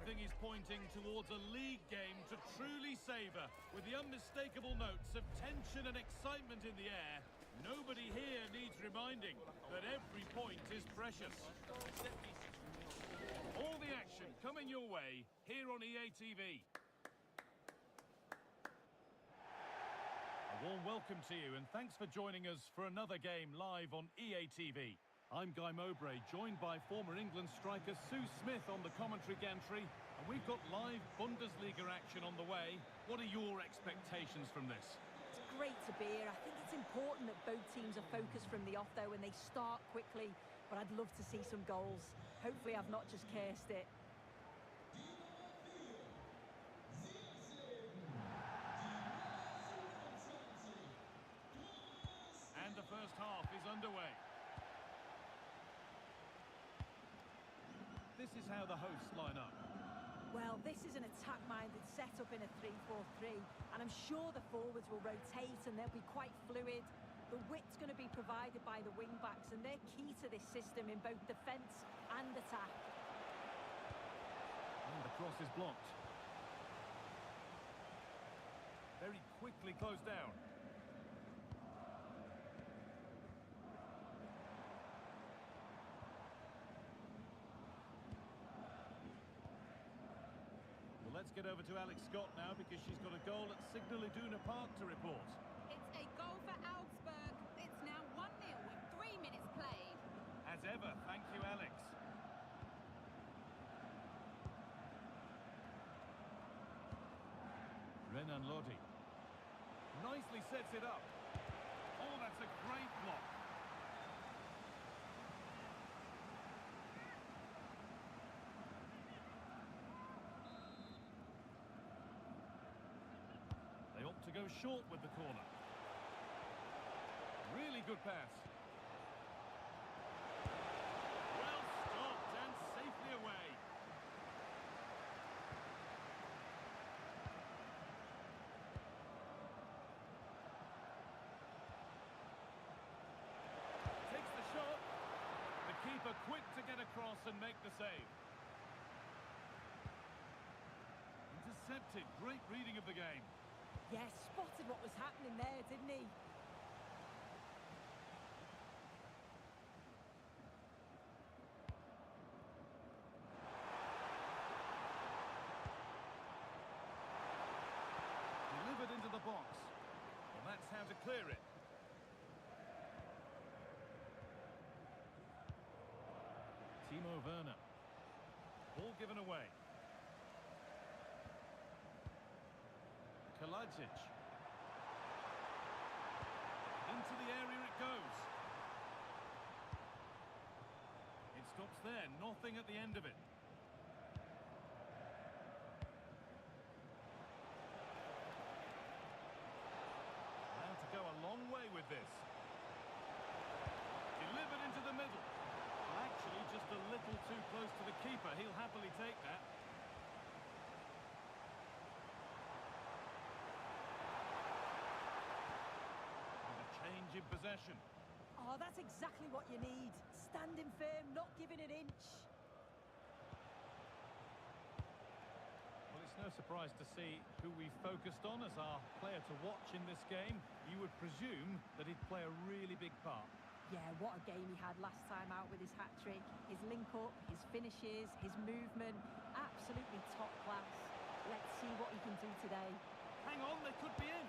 Everything is pointing towards a league game to truly savour, with the unmistakable notes of tension and excitement in the air. Nobody here needs reminding that every point is precious. All the action coming your way here on EA TV. A warm welcome to you, and thanks for joining us for another game live on EA TV. I'm Guy Mowbray, joined by former England striker Sue Smith on the commentary gantry, and we've got live Bundesliga action on the way. What are your expectations from this? It's great to be here. I think it's important that both teams are focused from the off, though, and they start quickly. But I'd love to see some goals. Hopefully I've not just cursed it. And the first half is underway. This is how the hosts line up. Well, this is an attack-minded setup in a 3-4-3, and I'm sure the forwards will rotate and they'll be quite fluid. The width's going to be provided by the wing-backs, and they're key to this system in both defence and attack. And the cross is blocked. Very quickly closed down. Well, let's get over to Alex Scott now, because she's got a goal at Signal Iduna Park to report. It's a goal for Augsburg. It's now 1-0 with 3 minutes played. As ever, thank you, Alex. Renan Lodi nicely sets it up. Oh, that's a great block. They opt to go short with the corner. Really good pass. Well stopped and safely away. Takes the shot. The keeper quick to get across and make the save. Intercepted. Great reading of the game. Yes, spotted what was happening there, didn't he? Delivered into the box. Well, that's how to clear it. Timo Werner. Ball given away. Kalajic. Into the area it goes. It stops there, nothing at the end of it. Now to go a long way with this. Delivered into the middle. Well, actually, just a little too close to the keeper. He'll happily take that. Change in possession. Oh, that's exactly what you need. Standing firm, not giving an inch. Well, it's no surprise to see who we focused on as our player to watch in this game. You would presume that he'd play a really big part. Yeah, what a game he had last time out with his hat-trick. His link-up, his finishes, his movement, absolutely top class. Let's see what he can do today. Hang on, they could be in.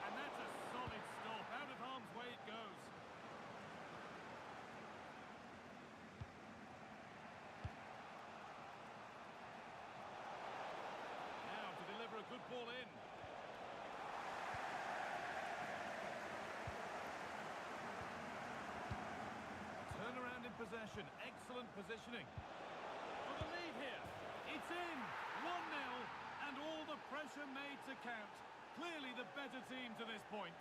And that's a solid stop. Out of harm's way it goes. Now to deliver a good ball in. Turnaround in possession. Excellent positioning. For the lead here. It's in. 1-0. And all the pressure made to count. Clearly the better team to this point.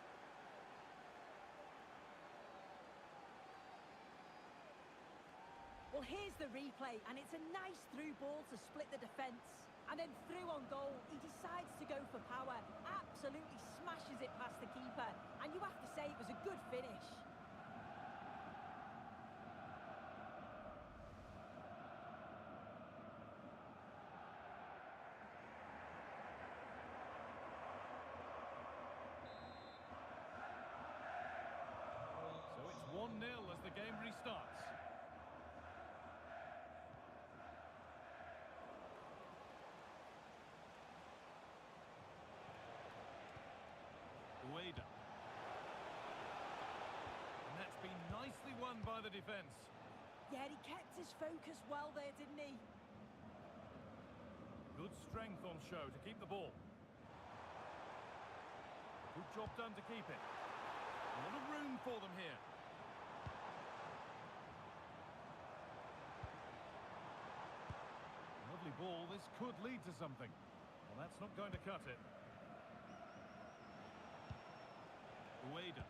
Well, here's the replay, and it's a nice through ball to split the defence. And then through on goal, he decides to go for power, absolutely smashes it past the keeper. And you have to say it was a good finish. by the defence. Yeah, he kept his focus well there, didn't he? Good strength on show to keep the ball. Good job done to keep it. A lot of room for them here. Lovely ball. This could lead to something. Well, that's not going to cut it. Ueda.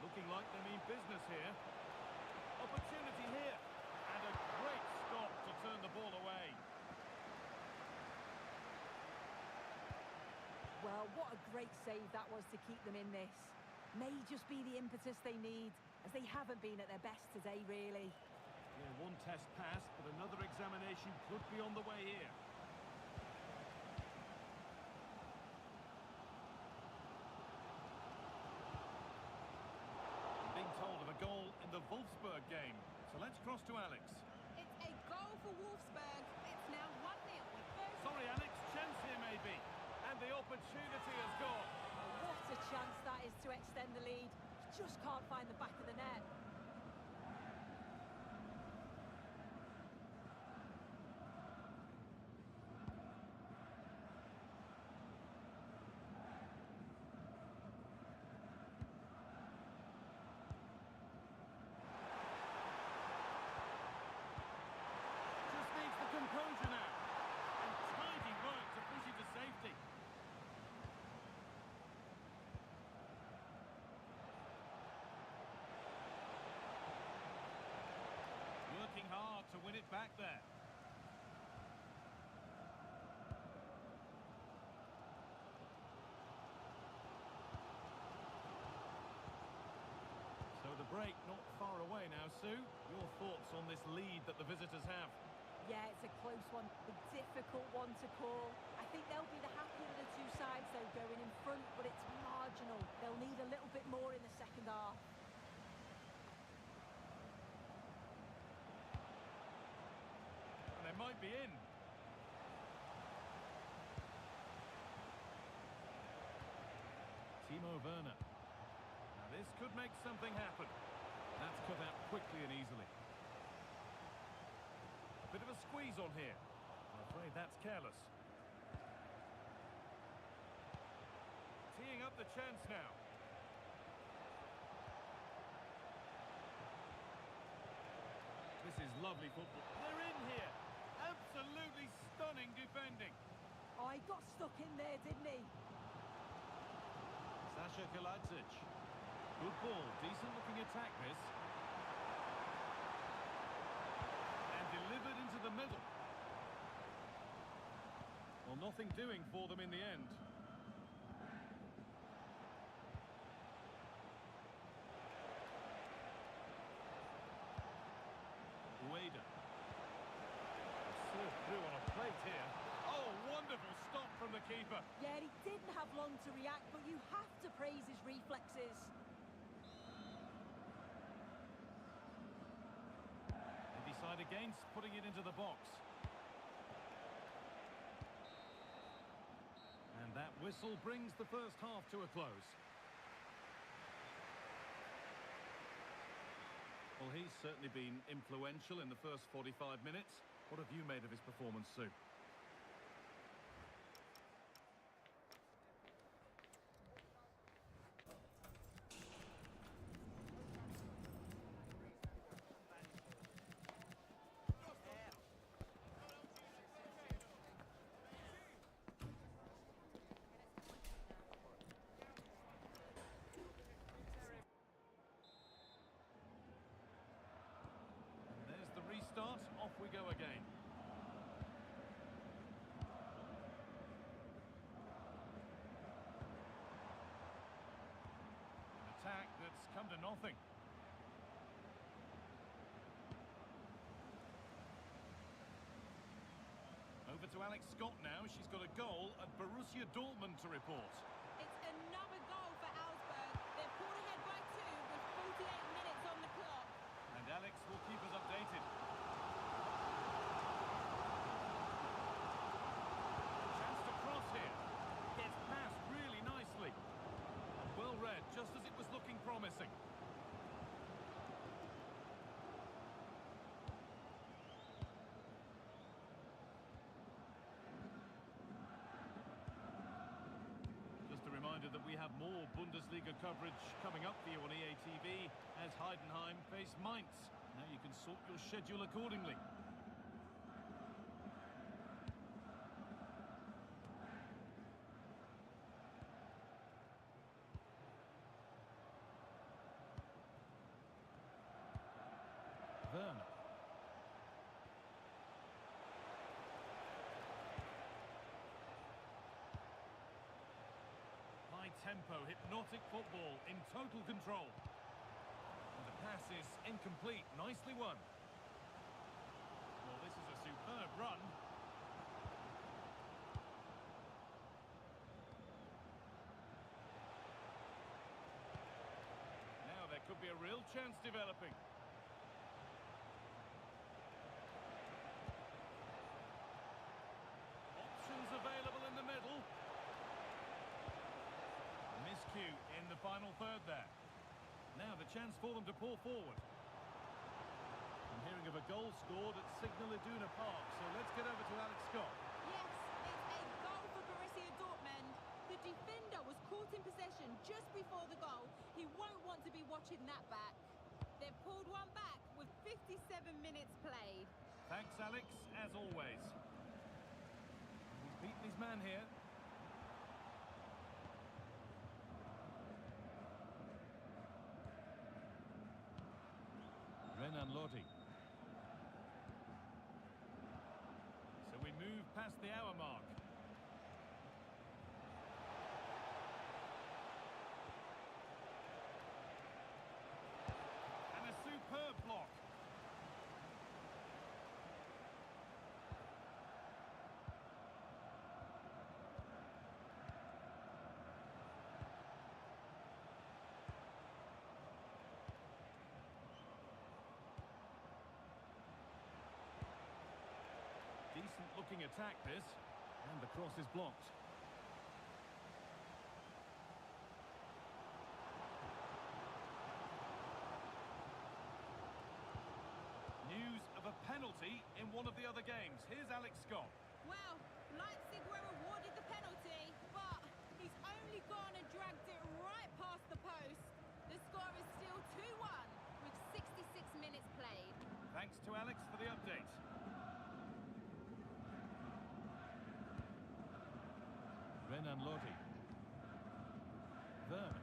Looking like they mean business here. Opportunity here. And a great stop to turn the ball away. Well, what a great save that was to keep them in this. May just be the impetus they need, as they haven't been at their best today, really. Yeah, one test passed, but another examination could be on the way here. I'm being told of a goal in the Wolfsburg game, so let's cross to Alex. It's a goal for Wolfsburg. It's now 1-0 with 30... Sorry, Alex, chance here maybe. And the opportunity has gone. Oh, what a chance that is to extend the lead. He just can't find the back of the net. Just needs the composure now. And tidy work to push it to safety. Working hard to win it back there. So the break not far away now, Sue. Your thoughts on this lead that the visitors have? Yeah, it's a close one, a difficult one to call. I think they'll be the happier of the two sides, though, going in front, but it's marginal. They'll need a little bit more in the second half. And they might be in. Timo Werner. Now this could make something happen. That's cut out quickly and easily. A bit of a squeeze on here. I'm afraid that's careless. Teeing up the chance now. This is lovely football. They're in here. Absolutely stunning defending. Oh, he got stuck in there, didn't he? Sasha Kaladzic. Good ball. Decent looking attack this. And delivered into the middle. Well, nothing doing for them in the end. Ueda. Served through on a plate here. Oh, wonderful stop from the keeper. Yeah, he didn't have long to react, but you have to praise his reflexes. They decide against putting it into the box. And that whistle brings the first half to a close. Well, he's certainly been influential in the first 45 minutes. What have you made of his performance, Sue? Start, off we go again. An attack that's come to nothing. Over to Alex Scott now. She's got a goal at Borussia Dortmund to report. It's another goal for Augsburg. They're pulled ahead by 2 with 48 minutes on the clock. And Alex will keep us updated. Chance to cross here. Gets past really nicely. And well read, just as it was looking promising. pressing. Just a reminder that we have more Bundesliga coverage coming up for you on EA TV as Heidenheim face Mainz. Now you can sort your schedule accordingly. Werner. High tempo, hypnotic football in total control. And the pass is incomplete, nicely won. Well, this is a superb run. Now there could be a real chance developing. Available in the middle. Miscue in the final third there. Now the chance for them to pour forward. I'm hearing of a goal scored at Signal Iduna Park, so let's get over to Alex Scott. Yes, it's a goal for Borussia Dortmund. The defender was caught in possession just before the goal. He won't want to be watching that back. They've pulled one back with 57 minutes played. Thanks, Alex, as always. He's beaten his man here. Renan Lodi. So we move past the hour mark. And a superb block. Decent looking attack this, and the cross is blocked. News of a penalty in one of the other games. Here's Alex Scott. Well, Leipzig were awarded the penalty, but he's only gone and dragged it right past the post. The score is still 2-1 with 66 minutes played. Thanks to Alex for the update. Renan Lodi. Werner.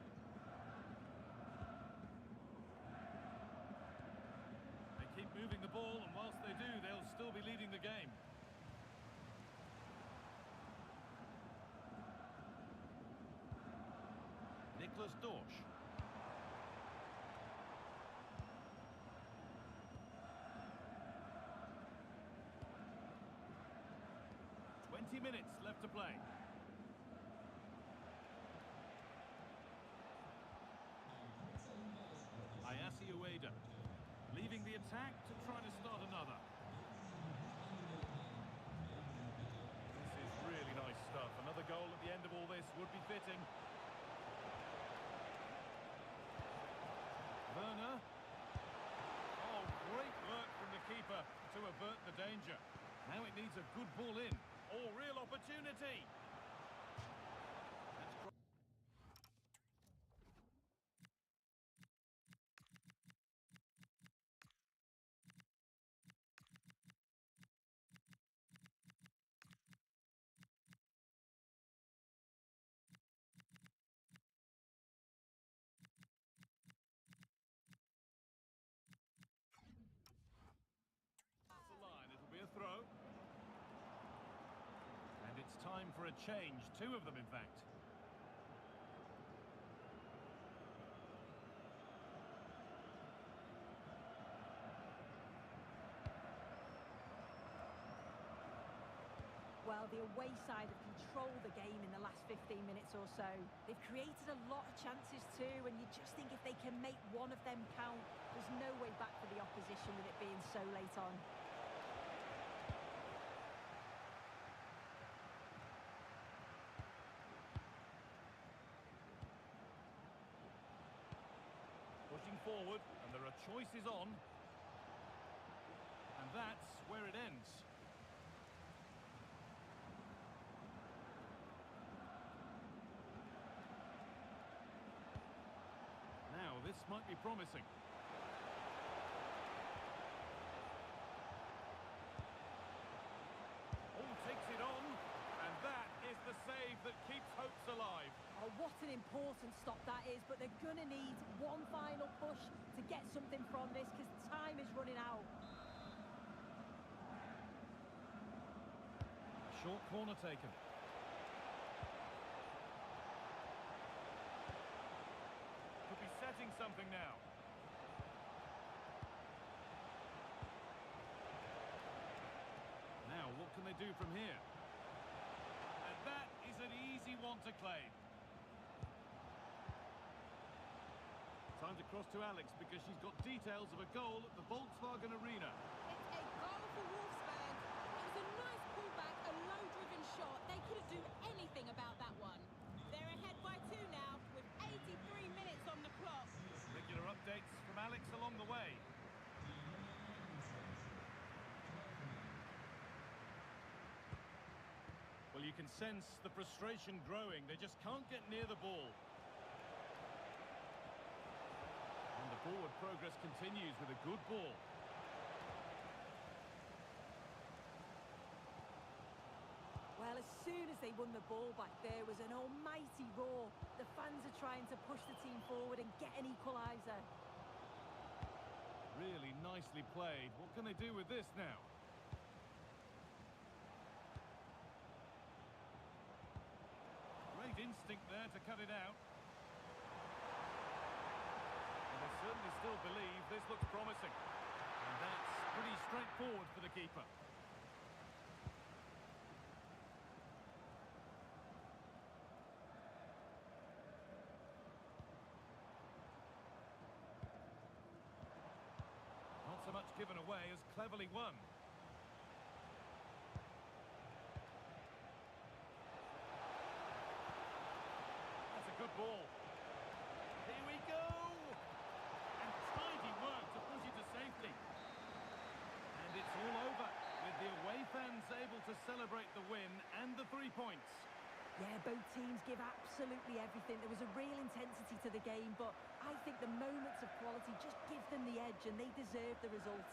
They keep moving the ball, and whilst they do, they'll still be leading the game. Nicholas Dorsch. 20 minutes left to play. Ayasi Ueda leaving the attack to try to start another. This is really nice stuff. Another goal at the end of all this would be fitting. Werner. Oh, great work from the keeper to avert the danger. Now it needs a good ball in. Oh, real opportunity. Throw. And it's time for a change. Two of them, in fact. Well, the away side have controlled the game in the last 15 minutes or so. They've created a lot of chances too, and you just think if they can make one of them count, there's no way back for the opposition with it being so late on. possession forward, and there are choices on. And that's where it ends. Now, this might be promising. Oh, takes it on, and that is the save that keeps hopes alive. Oh, what an important stop that is, but they're going to need one final push to get something from this because time is running out. Short corner taken. Could be setting something now. Now, what can they do from here? And that is an easy one to claim. Time to cross to Alex because she's got details of a goal at the Volkswagen Arena. It's a goal for Wolfsburg. It was a nice pullback, a low-driven shot. They couldn't do anything about that one. They're ahead by 2 now, with 83 minutes on the clock. Regular updates from Alex along the way. Well, you can sense the frustration growing. They just can't get near the ball. And the forward progress continues with a good ball. Well, as soon as they won the ball back, there was an almighty roar. The fans are trying to push the team forward and get an equaliser. Really nicely played. What can they do with this now? Great instinct there to cut it out. And they certainly still believe this looks promising. And that's pretty straightforward for the keeper. Not so much given away as cleverly won. That's a good ball. Here we go! And tidy work to push it to safety. And it's all over, with the away fans able to celebrate the win and the 3 points. Yeah, both teams give absolutely everything. There was a real intensity to the game, but I think the moments of quality just give them the edge and they deserve the results.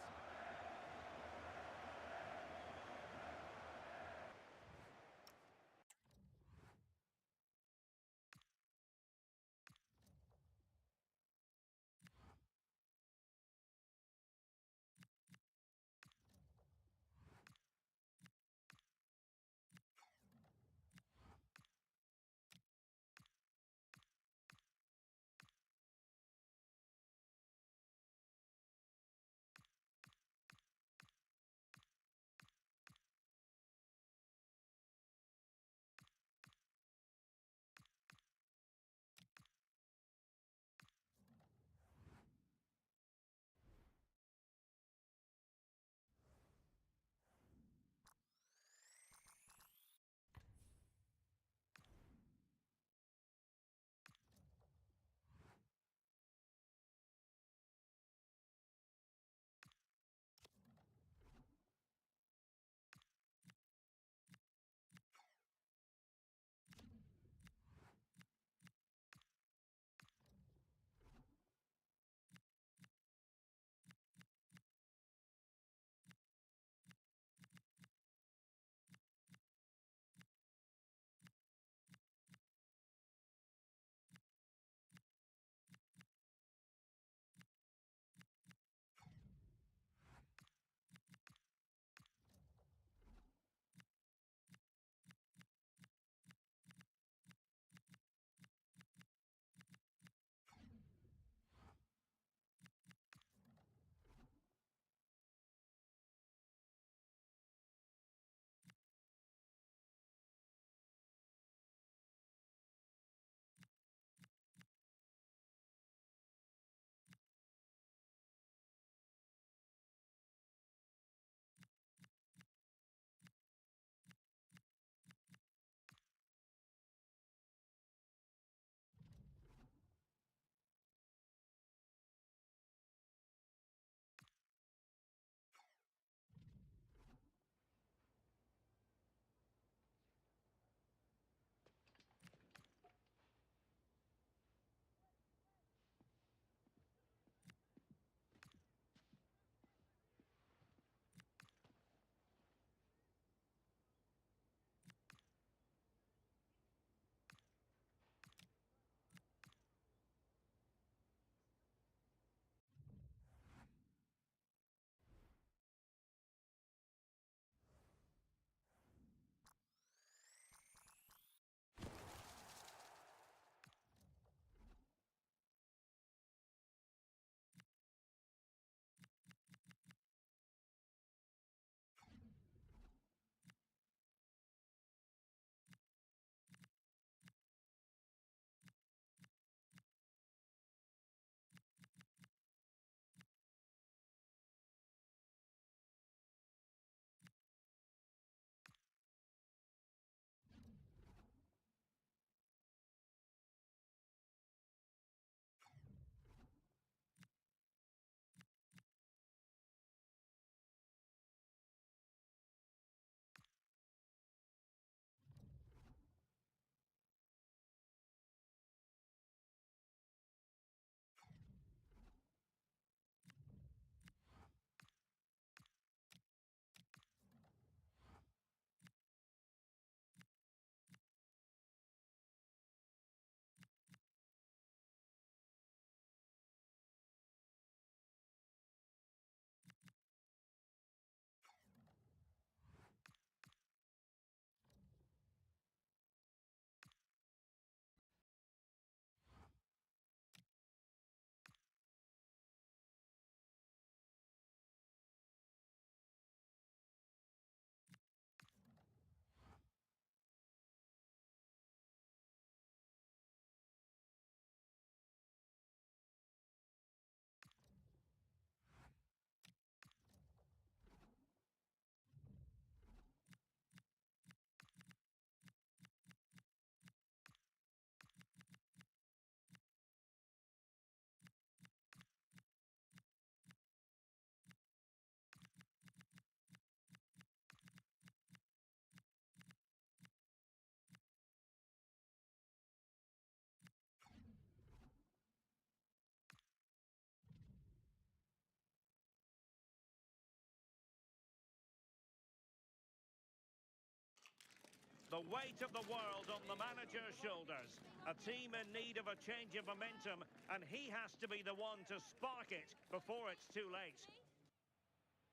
The weight of the world on the manager's shoulders. A team in need of a change of momentum, and he has to be the one to spark it before it's too late.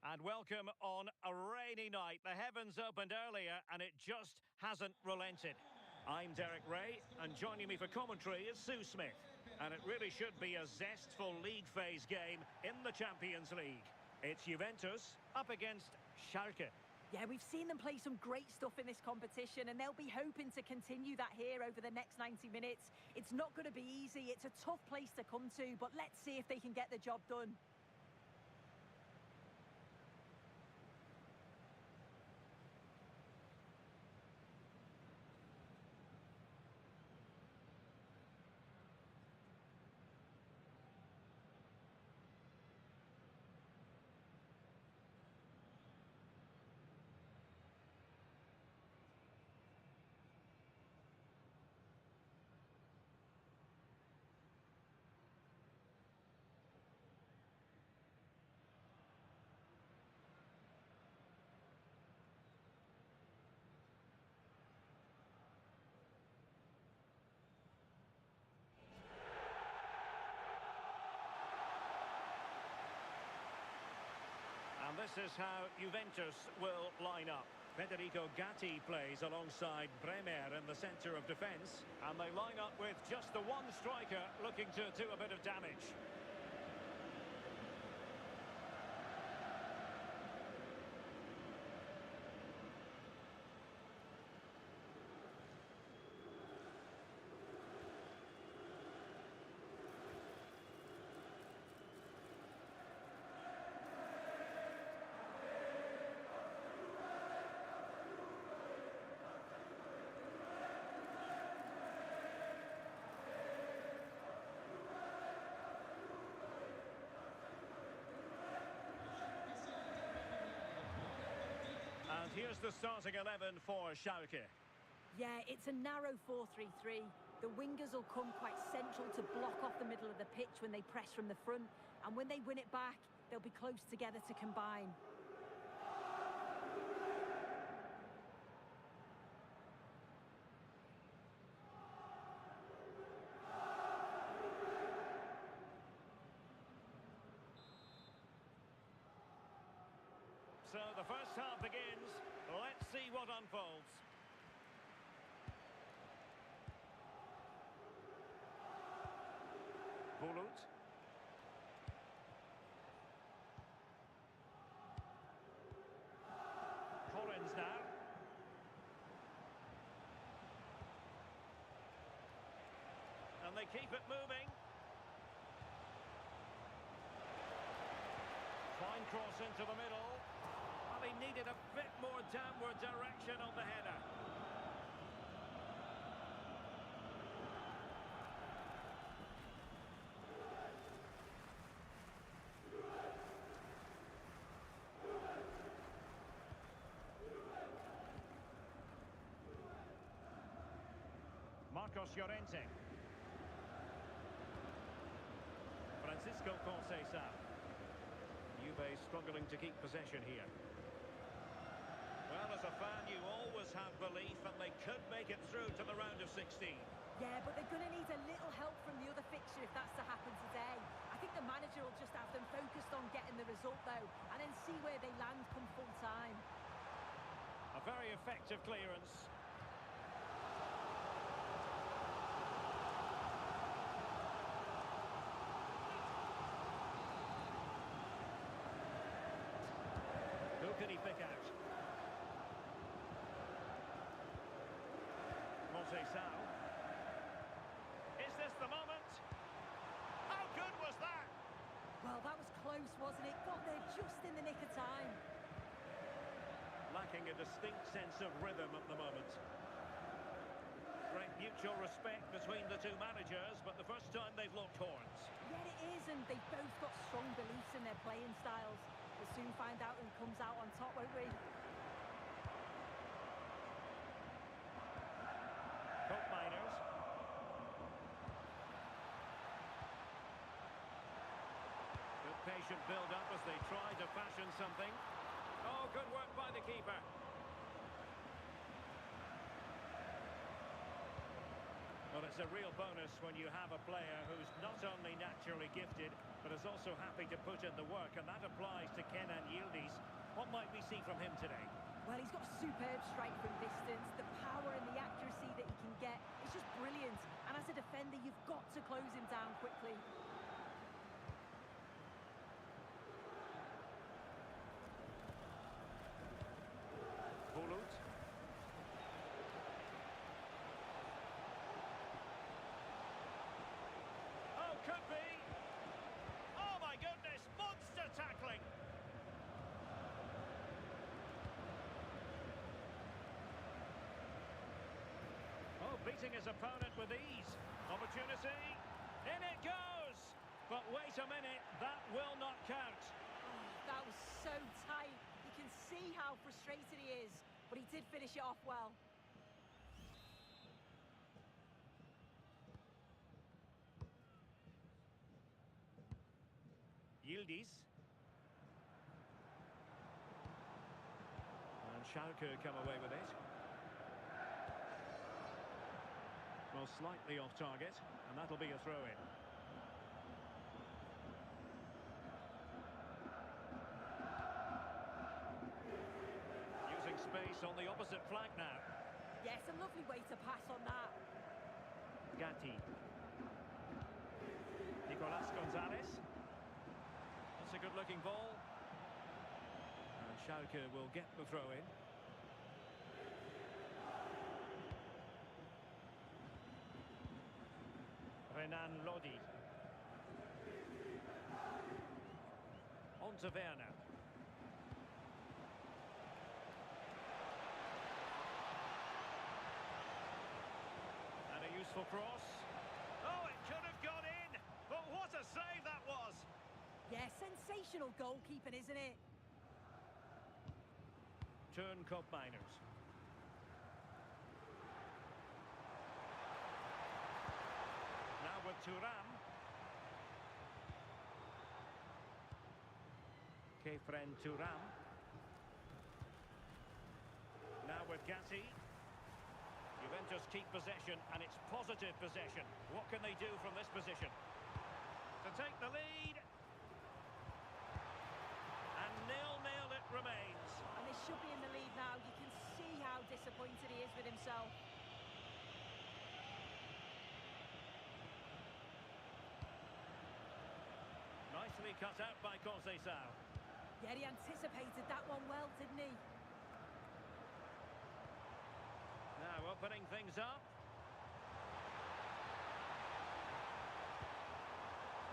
And welcome on a rainy night. The heavens opened earlier, and it just hasn't relented. I'm Derek Ray, and joining me for commentary is Sue Smith. And it really should be a zestful league phase game in the Champions League. It's Juventus up against Schalke. Yeah, we've seen them play some great stuff in this competition, and they'll be hoping to continue that here over the next 90 minutes. It's not going to be easy. It's a tough place to come to, but let's see if they can get the job done. And this is how Juventus will line up. Federico Gatti plays alongside Bremer in the centre of defence. And they line up with just the one striker looking to do a bit of damage. And here's the starting 11 for Schalke. Yeah, it's a narrow 4-3-3. The wingers will come quite central to block off the middle of the pitch when they press from the front. And when they win it back, they'll be close together to combine. So the first half begins. Let's see what unfolds. Bulut. Collins now. And they keep it moving. Fine cross into the middle. Well, he needed a bit more downward direction on the header. Marcos Llorente. Francisco Conceição. Juve struggling to keep possession here. Well, as a fan, you always have belief and they could make it through to the round of 16. Yeah, but they're going to need a little help from the other fixture if that's to happen today. I think the manager will just have them focused on getting the result, though, and then see where they land come full time. A very effective clearance. Who can he pick out? Conceição. Is this the moment? How good was that? Well, that was close, wasn't it? Got there just in the nick of time. Lacking a distinct sense of rhythm at the moment. Great mutual respect between the two managers, but the first time they've locked horns. Yeah, it is, and they've both got strong beliefs in their playing styles. We'll soon find out who comes out on top, won't we? Cope Miners. Good patient build-up as they try to fashion something. Oh, good work by the keeper. Well, it's a real bonus when you have a player who's not only naturally gifted, but is also happy to put in the work, and that applies to Kenan Yildiz. What might we see from him today? Well, he's got a superb strike from distance. The power and the accuracy that he can get is just brilliant. And as a defender, you've got to close him down quickly. Bulut. Oh, could be. Oh, my goodness, monster tackling. Oh, beating his opponent with ease. Opportunity. In it goes. But wait a minute, that will not count. Oh, that was so tight. You can see how frustrated he is, but he did finish it off well. Yildiz. And Schalke come away with it. Well, slightly off target, and that'll be a throw-in. Using space on the opposite flank now. Yes, a lovely way to pass on that. Gatti. Nicolas Gonzalez. That's a good-looking ball. And Schalke will get the throw-in. Renan Lodi. On to Werner. And a useful cross. Oh, it could have gone in, but what a save that was! Yeah, sensational goalkeeping, isn't it? Turn Cup Miners. Now with Thuram. Kefren Thuram. Now with Gatti. Juventus keep possession, and it's positive possession. What can they do from this position? To take the lead. And 0-0 it remains. And they should be in the lead now. You can see how disappointed he is with himself. Nicely cut out by Conceição. Yeah, he anticipated that one well, didn't he? Now opening things up.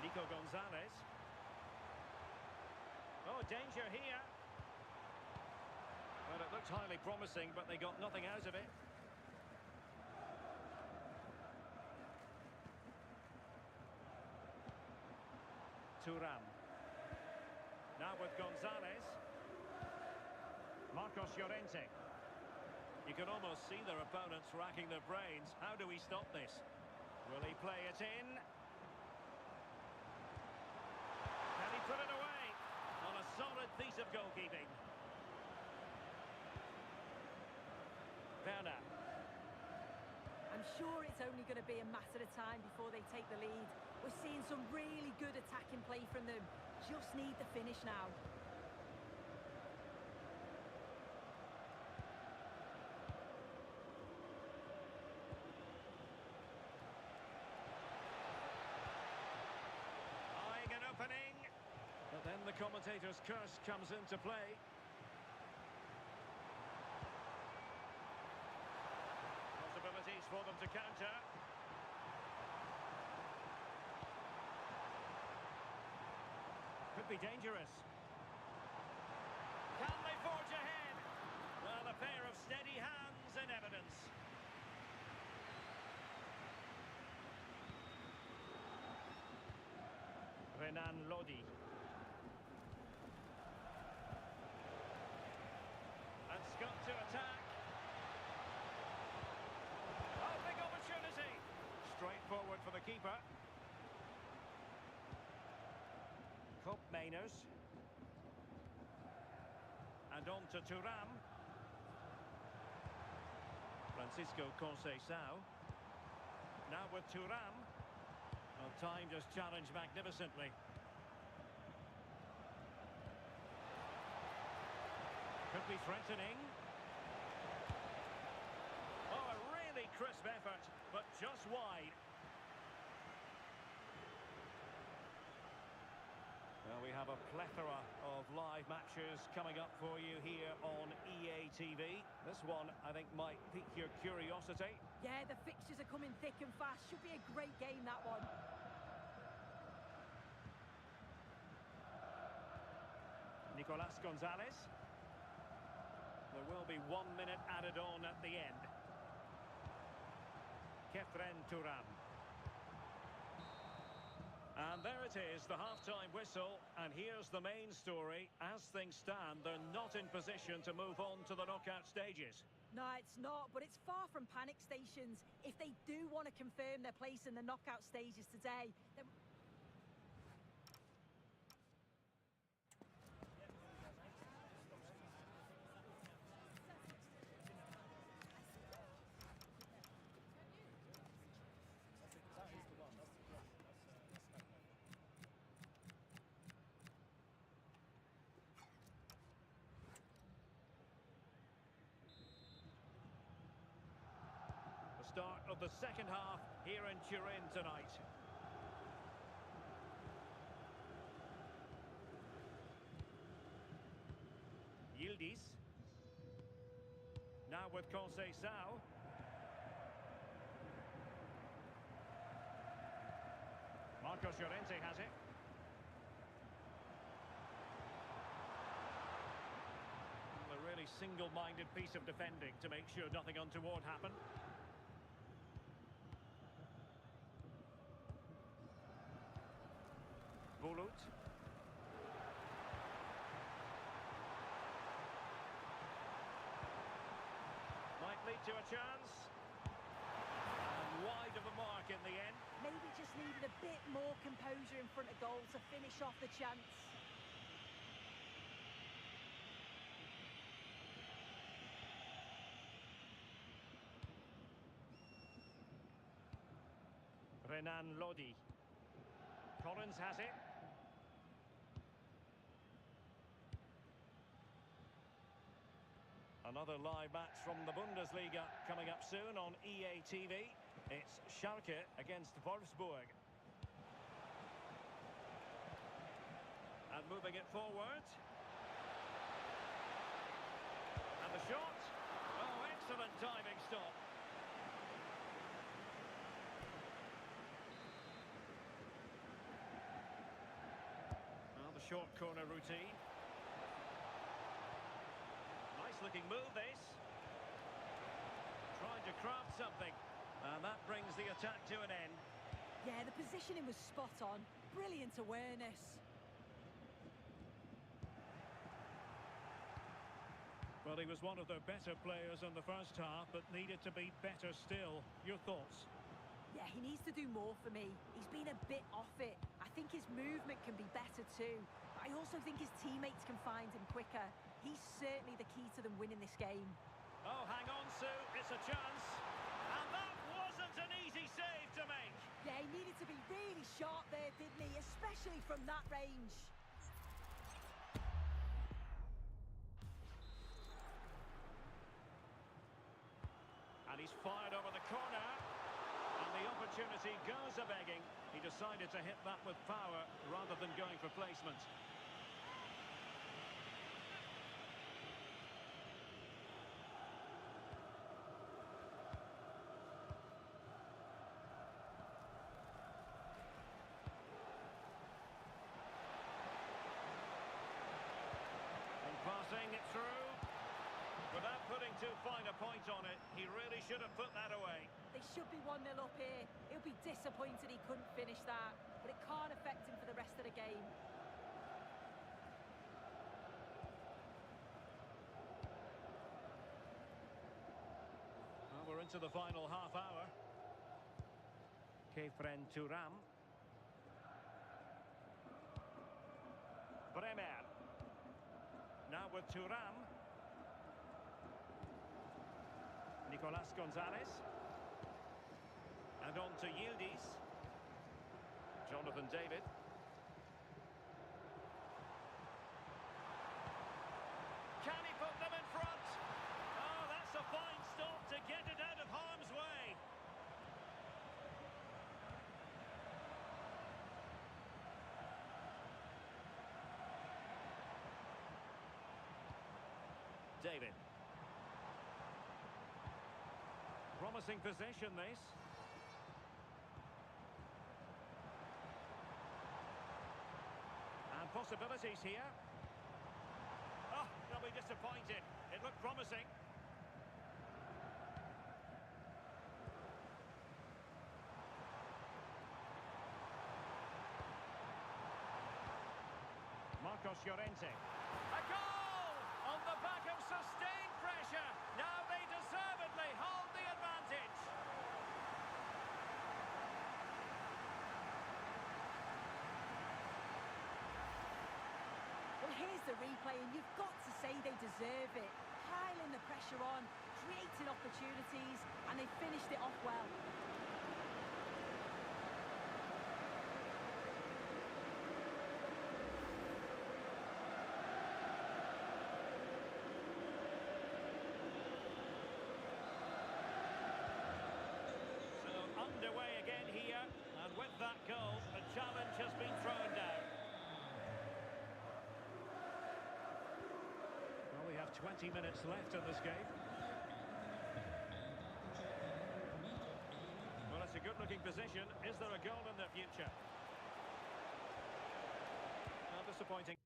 Nico Gonzalez. Oh, danger here. Well, it looked highly promising, but they got nothing out of it. Thuram. Now with Gonzalez. Marcos Llorente. You can almost see their opponents racking their brains. How do we stop this? Will he play it in? Can he put it away? On a solid piece of goalkeeping. Werner. I'm sure it's only going to be a matter of time before they take the lead. We're seeing some really good attacking play from them. Just need the finish now. Eyeing an opening. But then the commentator's curse comes into play. Possibilities for them to counter. Could be dangerous. Can they forge ahead? Well, a pair of steady hands in evidence. Renan Lodi. And Scott to attack. Oh, big opportunity. Straight forward for the keeper. Cup Mainers. And on to Thuram. Francisco Conceição. Now with Thuram. Well, time just challenged magnificently. Could be threatening. Oh, a really crisp effort, but just wide. Well, we have a plethora of live matches coming up for you here on EA TV. This one, I think, might pique your curiosity. Yeah, the fixtures are coming thick and fast. Should be a great game, that one. Nicolas Gonzalez. There will be 1 minute added on at the end. Thuram. And there it is, the half-time whistle. And here's the main story. As things stand, they're not in position to move on to the knockout stages. No, it's not, but it's far from panic stations. If they do want to confirm their place in the knockout stages today, then... Start of the second half here in Turin tonight. Yildiz. Now with Conceição. Marcos Llorente has it. A really single-minded piece of defending to make sure nothing untoward happened. Bulut. Might lead to a chance. And wide of the mark in the end. Maybe just needed a bit more composure in front of goal to finish off the chance. Renan Lodi. Collins has it. Another live match from the Bundesliga coming up soon on EA TV. It's Schalke against Wolfsburg. And moving it forward. And the shot. Oh, excellent diving stop. Well, the short corner routine. Looking move this. Trying to craft something. And that brings the attack to an end. Yeah, the positioning was spot on. Brilliant awareness. Well, he was one of their better players in the first half, but needed to be better still. Your thoughts? Yeah, he needs to do more for me. He's been a bit off it. I think his movement can be better too. I also think his teammates can find him quicker. He's certainly the key to them winning this game. Oh, hang on, Sue. It's a chance. And that wasn't an easy save to make. Yeah, he needed to be really sharp there, didn't he? Especially from that range. And he's fired over the corner. And the opportunity goes a-begging. He decided to hit that with power rather than going for placement. Passing it through. Without putting too fine a point on it, he really should have put that away. They should be 1-0 up here. He'll be disappointed he couldn't finish that, but it can't affect him for the rest of the game. Well, we're into the final half hour. Thuram. Bremer. Now with Thuram. Nicolas Gonzalez. And And on to Yildiz. Jonathan David. Can he put them in front? Oh, that's a fine stop to get it out of harm's way. David. Promising possession, this. And possibilities here. Oh, they'll be disappointed. It looked promising. Marcos Llorente. A goal! On the back of sustained pressure. Now they deservedly hold the advantage. Well, here's the replay, and you've got to say they deserve it. Piling the pressure on, creating opportunities, and they finished it off well. Underway again here, and with that goal, the challenge has been thrown down. Well, we have 20 minutes left in this game. Well, it's a good-looking position. Is there a goal in the future? Well, disappointing.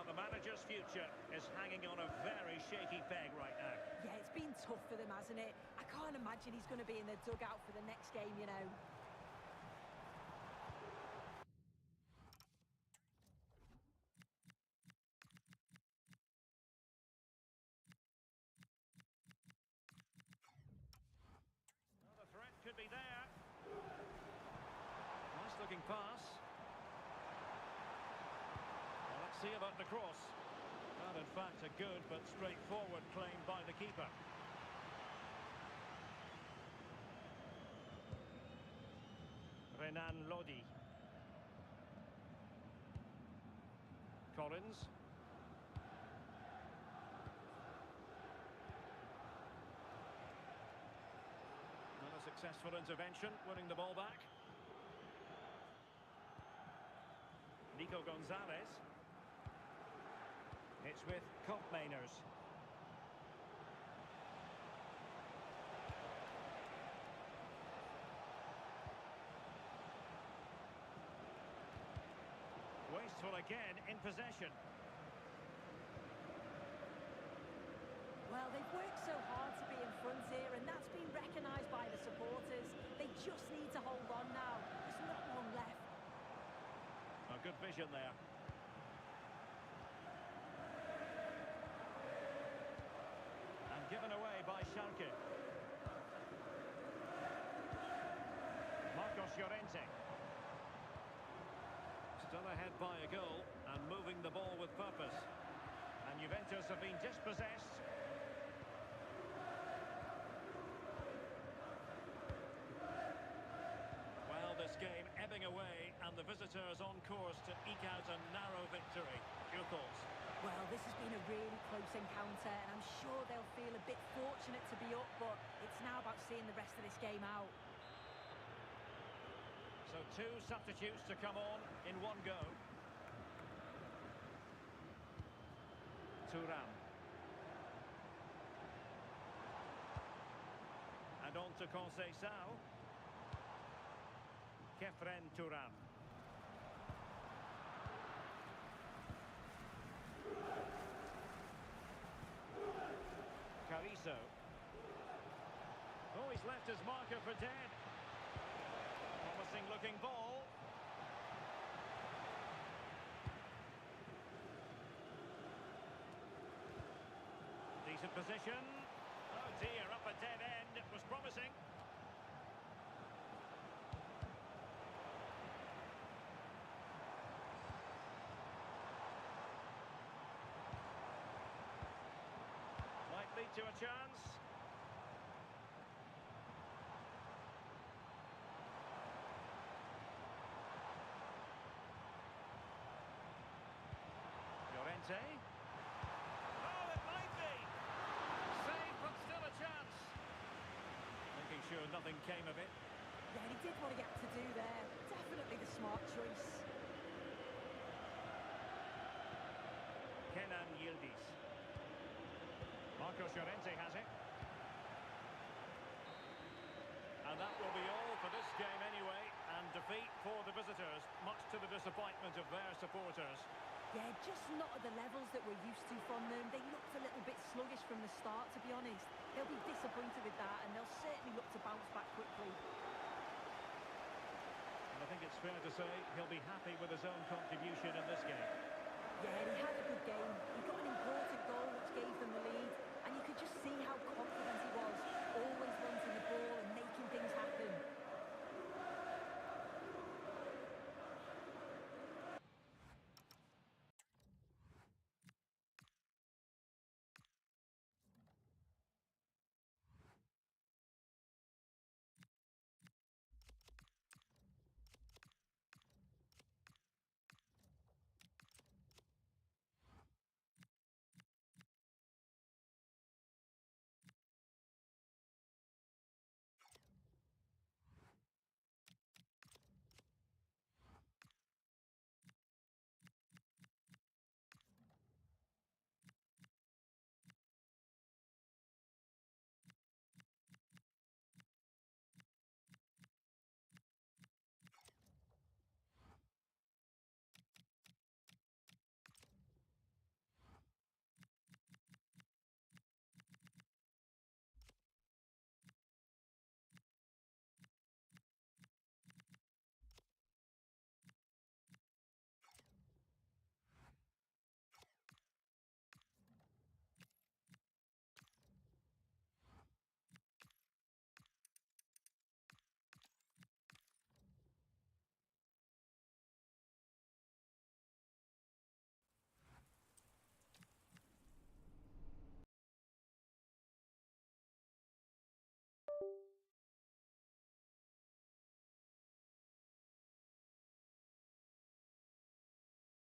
The manager's future is hanging on a very shaky peg right now. Yeah, it's been tough for them, hasn't it? I can't imagine he's going to be in the dugout for the next game, you know. Well, the threat could be there. Nice looking pass. See about the cross. And in fact, a good but straightforward claim by the keeper. Renan Lodi. Collins. Not a successful intervention, winning the ball back. Nico Gonzalez. It's with Kompetisi. Wasteful again in possession. Well, they've worked so hard to be in front here, and that's been recognised by the supporters. They just need to hold on now. There's not long left. A good vision there. Given away by Schalke. Marcos Llorente. Still ahead by a goal and moving the ball with purpose. And Juventus have been dispossessed. Well, this game ebbing away and the visitors on course to eke out a narrow victory. Your thoughts? Well, this has been a really close encounter, and I'm sure they'll feel a bit fortunate to be up, but it's now about seeing the rest of this game out. So two substitutes to come on in one go. Thuram. And on to Conceição. Kefren Thuram. Cariso. Oh, he's left his marker for dead. Promising looking ball. Decent position. Oh dear, up a dead end. It was promising. to a chance. Llorente. Oh, it might be. Save, but still a chance. Making sure nothing came of it. Yeah, he did what he had to do there. Definitely the smart choice. Kenan Yildiz. Marcos Llorente has it. And that will be all for this game anyway. And defeat for the visitors, much to the disappointment of their supporters. Yeah, just not at the levels that we're used to from them. They looked a little bit sluggish from the start, to be honest. They'll be disappointed with that, and they'll certainly look to bounce back quickly. And I think it's fair to say he'll be happy with his own contribution in this game. Yeah, he had a good game. He got an important goal which gave them the lead, and you could just see how confident he was, always wanting the ball and making things happen.